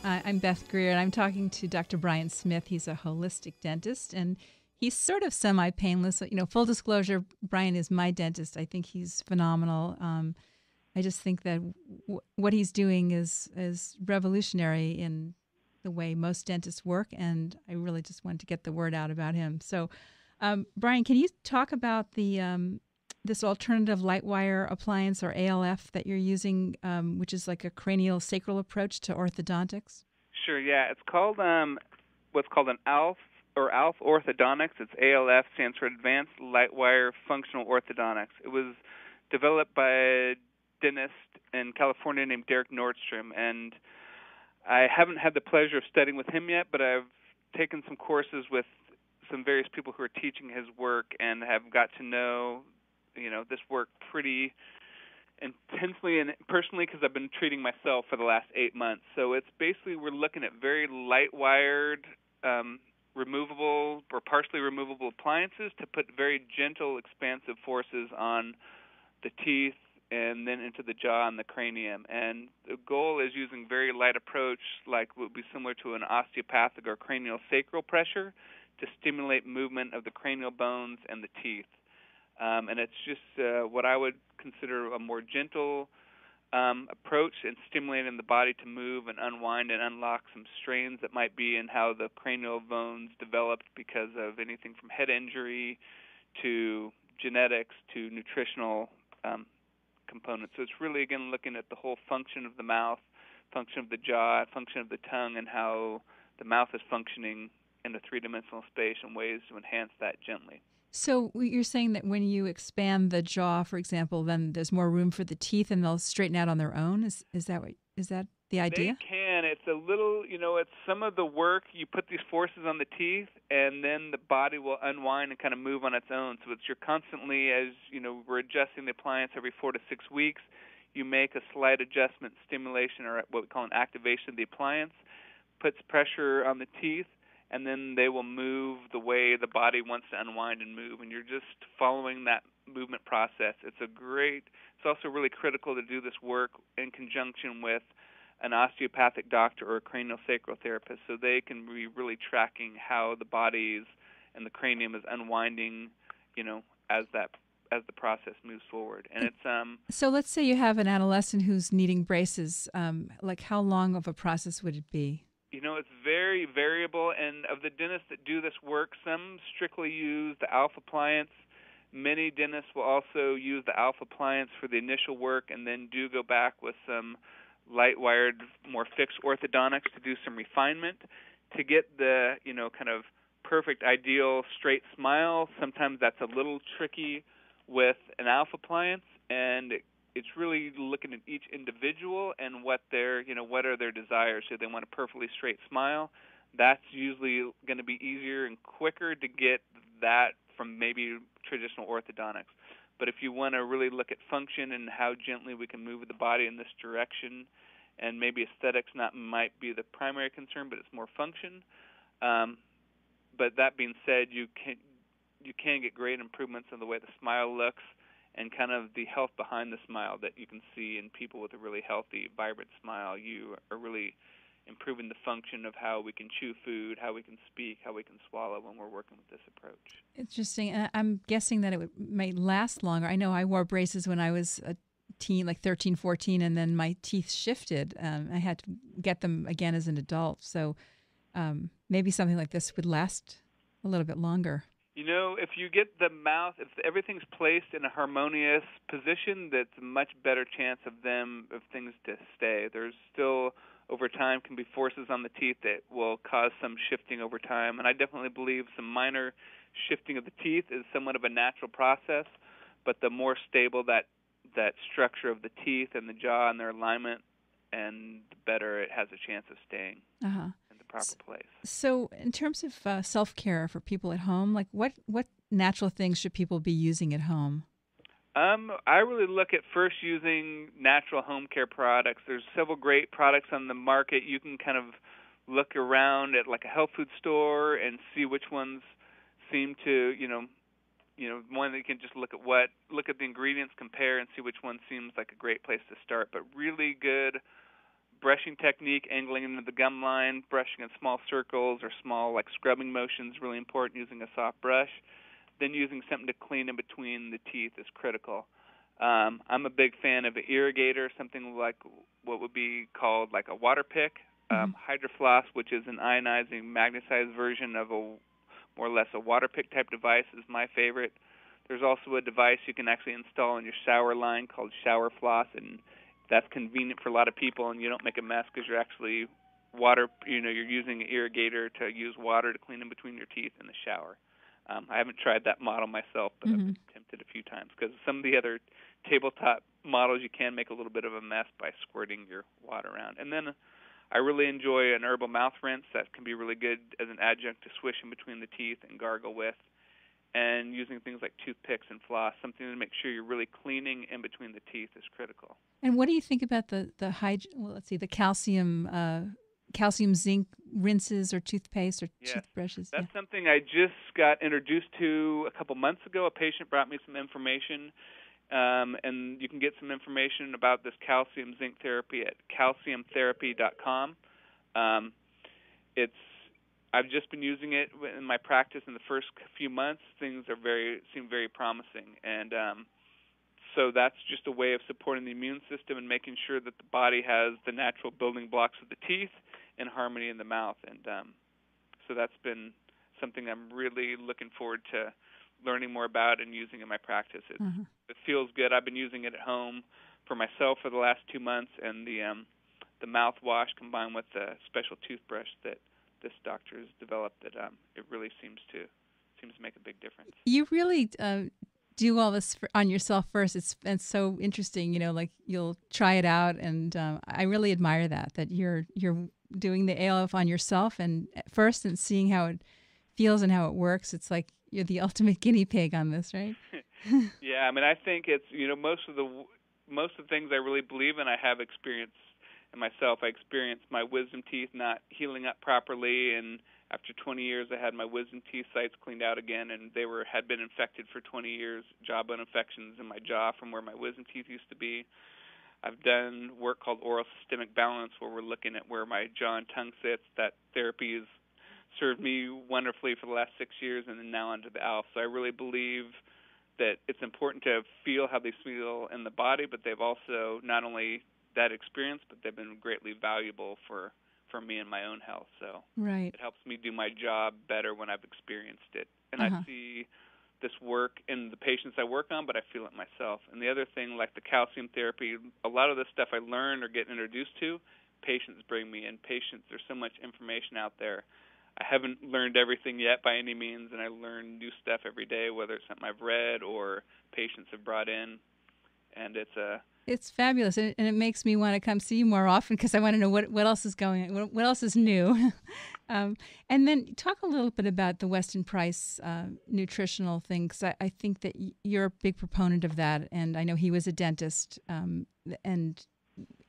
I'm Beth Greer, and I'm talking to Dr. Brian Smith. He's a holistic dentist, and he's sort of semi-painless. Full disclosure, Brian is my dentist. I think he's phenomenal. I just think that what he's doing is revolutionary in the way most dentists work, and I really just wanted to get the word out about him. So, Brian, can you talk about the this alternative light wire appliance, or ALF, that you're using, which is like a cranial sacral approach to orthodontics? Sure, yeah. It's called what's called an ALF or ALF orthodontics. It's ALF, stands for Advanced Lightwire Functional Orthodontics. It was developed by a dentist in California named Derek Nordstrom, and I haven't had the pleasure of studying with him yet, but I've taken some courses with some various people who are teaching his work and have got to know, this work pretty intensely and personally because I've been treating myself for the last 8 months. So it's basically we're looking at very light-wired, removable or partially removable appliances to put very gentle, expansive forces on the teeth and then into the jaw and the cranium. And the goal is using very light approach, like would be similar to an osteopathic or cranial sacral pressure, to stimulate movement of the cranial bones and the teeth. And it's just what I would consider a more gentle approach in stimulating the body to move and unwind and unlock some strains that might be in how the cranial bones developed because of anything from head injury to genetics to nutritional components. So it's really, again, looking at the whole function of the mouth, function of the jaw, function of the tongue, and how the mouth is functioning in a three-dimensional space and ways to enhance that gently. So you're saying that when you expand the jaw, for example, then there's more room for the teeth and they'll straighten out on their own? Is that the idea? They can. It's a little, it's some of the work. You put these forces on the teeth, and then the body will unwind and kind of move on its own. So you're constantly, as we're adjusting the appliance every 4 to 6 weeks. You make a slight adjustment, stimulation, or what we call an activation of the appliance, puts pressure on the teeth, and then they will move the way the body wants to unwind and move. And you're just following that movement process. It's also really critical to do this work in conjunction with an osteopathic doctor or a craniosacral therapist, so they can be really tracking how the bodies and the cranium is unwinding, as the process moves forward. And it's So let's say you have an adolescent who's needing braces. Like, how long of a process would it be? It's very variable, and of the dentists that do this work, some strictly use the ALF appliance. Many dentists will also use the ALF appliance for the initial work and then do go back with some light-wired, more fixed orthodontics to do some refinement to get the, kind of perfect, ideal, straight smile. Sometimes that's a little tricky with an ALF appliance, and it's really looking at each individual and what what are their desires. So they want a perfectly straight smile. That's usually going to be easier and quicker to get that from maybe traditional orthodontics. But if you want to really look at function and how gently we can move the body in this direction, and maybe aesthetics might be the primary concern, but it's more function. But that being said, you can get great improvements in the way the smile looks and kind of the health behind the smile that you can see in people with a really healthy, vibrant smile. You are really improving the function of how we can chew food, how we can speak, how we can swallow when we're working with this approach. Interesting. And I'm guessing that might last longer. I know I wore braces when I was a teen, like 13, 14, and then my teeth shifted. I had to get them again as an adult. So maybe something like this would last a little bit longer. If you get the mouth, if everything's placed in a harmonious position, that's a much better chance of things to stay. There's still, over time, can be forces on the teeth that will cause some shifting over time. And I definitely believe some minor shifting of the teeth is somewhat of a natural process, but the more stable that structure of the teeth and the jaw and their alignment, and the better it has a chance of staying. In the proper place. So in terms of self-care for people at home, like what natural things should people be using at home? I really look at first using natural home care products. There's several great products on the market. You can kind of look around at like a health food store and see which ones seem to, one that you can just look at the ingredients, compare, and see which one seems like a great place to start. But really good brushing technique, angling into the gum line, brushing in small circles or small like scrubbing motions, really important, using a soft brush. Then using something to clean in between the teeth is critical. I'm a big fan of an irrigator, something like what would be called like a water pick. Hydrofloss, which is an ionizing magnetized version of a more or less a water pick type device, is my favorite. There's also a device you can actually install in your shower line called Shower Floss, and that's convenient for a lot of people, and you don't make a mess because you're actually you're using an irrigator to use water to clean in between your teeth in the shower. I haven't tried that model myself, but I've been tempted a few times because some of the other tabletop models you can make a little bit of a mess by squirting your water around. And then I really enjoy an herbal mouth rinse that can be really good as an adjunct to swish in between the teeth and gargle with. And using things like toothpicks and floss, something to make sure you're really cleaning in between the teeth is critical. And what do you think about the calcium zinc rinses or toothpaste or toothbrushes? That's something I just got introduced to a couple months ago. A patient brought me some information, and you can get some information about this calcium zinc therapy at calciumtherapy.com. I've just been using it in my practice in the first few months. Things seem very promising, and so that's just a way of supporting the immune system and making sure that the body has the natural building blocks of the teeth in harmony in the mouth. And so that's been something I'm really looking forward to learning more about and using in my practice. It feels good. I've been using it at home for myself for the last 2 months, and the mouthwash combined with the special toothbrush that this doctor has developed, that it really seems to make a big difference. You really do all this on yourself first. It's so interesting, like you'll try it out, and I really admire that you're doing the ALF on yourself and first and seeing how it feels and how it works. It's like you're the ultimate guinea pig on this, right? Yeah, I mean, I think it's most of the things I really believe in I have experienced in myself. I experienced my wisdom teeth not healing up properly, and after 20 years, I had my wisdom teeth sites cleaned out again, and they had been infected for 20 years, jawbone infections in my jaw from where my wisdom teeth used to be. I've done work called oral systemic balance, where we're looking at where my jaw and tongue sits. That therapy has served me wonderfully for the last 6 years, and then now onto the ALF. So I really believe that it's important to feel how they feel in the body, but they've also not only that experience, but they've been greatly valuable for me and my own health. So right. It helps me do my job better when I've experienced it. And I see this work in the patients I work on, but I feel it myself. And the other thing, like the calcium therapy, a lot of the stuff I learn or get introduced to, patients bring me in. There's so much information out there. I haven't learned everything yet by any means, and I learn new stuff every day, whether it's something I've read or patients have brought in. And it's fabulous, and it makes me want to come see you more often because I want to know what else is going on, what else is new. And then talk a little bit about the Weston Price nutritional thing, because I think that you're a big proponent of that, and I know he was a dentist, and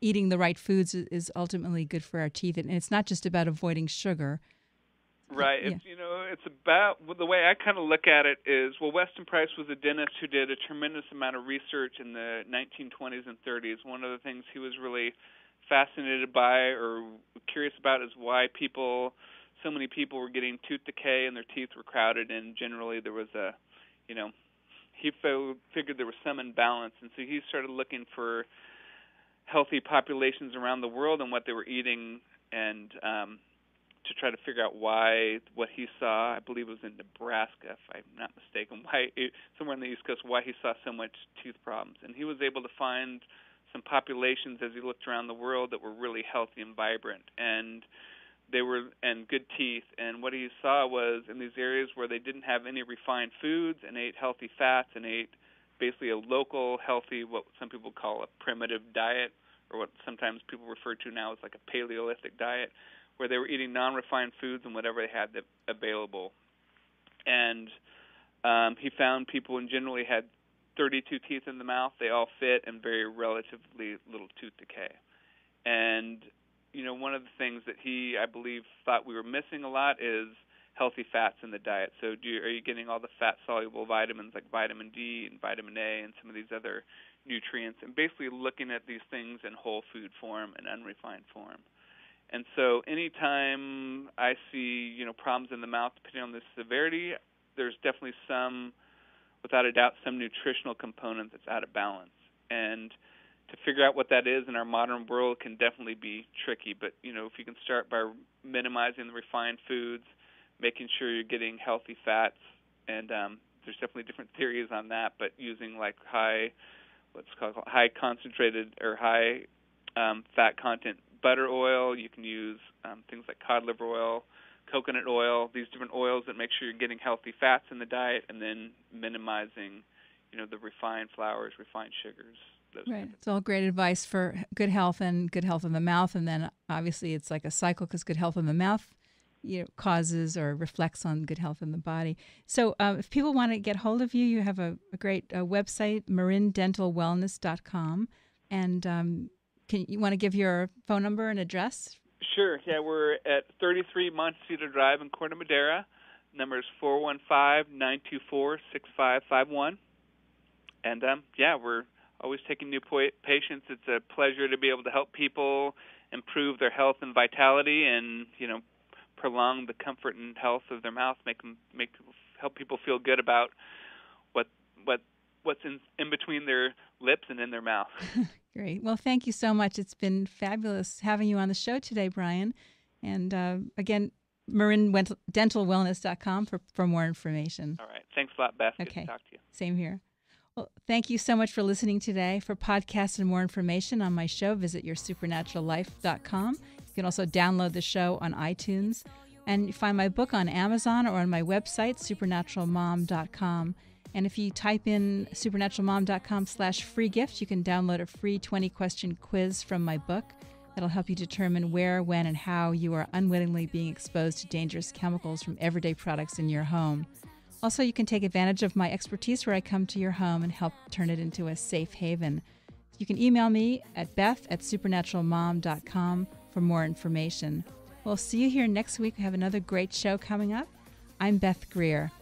eating the right foods is ultimately good for our teeth, and it's not just about avoiding sugar. Right. Yeah. It's about the way I kind of look at it is, Weston Price was a dentist who did a tremendous amount of research in the 1920s and 30s. One of the things he was really fascinated by or curious about is why so many people were getting tooth decay and their teeth were crowded, and generally there was he figured there was some imbalance, and so he started looking for healthy populations around the world and what they were eating, and to try to figure out why what he saw, I believe it was in Nebraska, if I'm not mistaken, somewhere on the East Coast, why he saw so much tooth problems. And he was able to find some populations as he looked around the world that were really healthy and vibrant, and good teeth. And what he saw was in these areas where they didn't have any refined foods and ate healthy fats and ate basically a local, healthy, what some people call a primitive diet, or what sometimes people refer to now as like a Paleolithic diet, where they were eating non-refined foods and whatever they had available. And he found people in generally had 32 teeth in the mouth. They all fit and very relatively little tooth decay. And, one of the things that he, I believe, thought we were missing a lot is healthy fats in the diet. So are you getting all the fat-soluble vitamins like vitamin D and vitamin A and some of these other nutrients, and basically looking at these things in whole food form and unrefined form. And so anytime I see, problems in the mouth, depending on the severity, there's definitely without a doubt, some nutritional component that's out of balance. And to figure out what that is in our modern world can definitely be tricky. But, if you can start by minimizing the refined foods, making sure you're getting healthy fats, and there's definitely different theories on that, but using like high concentrated or high fat content butter oil, you can use things like cod liver oil, coconut oil, these different oils that make sure you're getting healthy fats in the diet, and then minimizing, the refined flours, refined sugars. Right. It's all great advice for good health and good health in the mouth. And then obviously it's like a cycle because good health in the mouth causes or reflects on good health in the body. So if people want to get hold of you, you have a great website, marindentalwellness.com. And you want to give your phone number and address? Sure. Yeah, we're at 33 Montecito Drive in Corte Madera. Number is 415-924-6551. And, we're always taking new patients. It's a pleasure to be able to help people improve their health and vitality and, prolong the comfort and health of their mouth, help people feel good about what's in between their lips and in their mouth. Great. Well, thank you so much. It's been fabulous having you on the show today, Brian. And again, marindentalwellness.com for more information. All right. Thanks a lot, Beth. Okay. Good to talk to you. Same here. Well, thank you so much for listening today. For podcasts and more information on my show, visit yoursupernaturallife.com. You can also download the show on iTunes. And you find my book on Amazon or on my website, supernaturalmom.com. And if you type in supernaturalmom.com/free gift, you can download a free 20-question quiz from my book that'll help you determine where, when, and how you are unwittingly being exposed to dangerous chemicals from everyday products in your home. Also, you can take advantage of my expertise where I come to your home and help turn it into a safe haven. You can email me at beth@supernaturalmom.com for more information. We'll see you here next week. We have another great show coming up. I'm Beth Greer.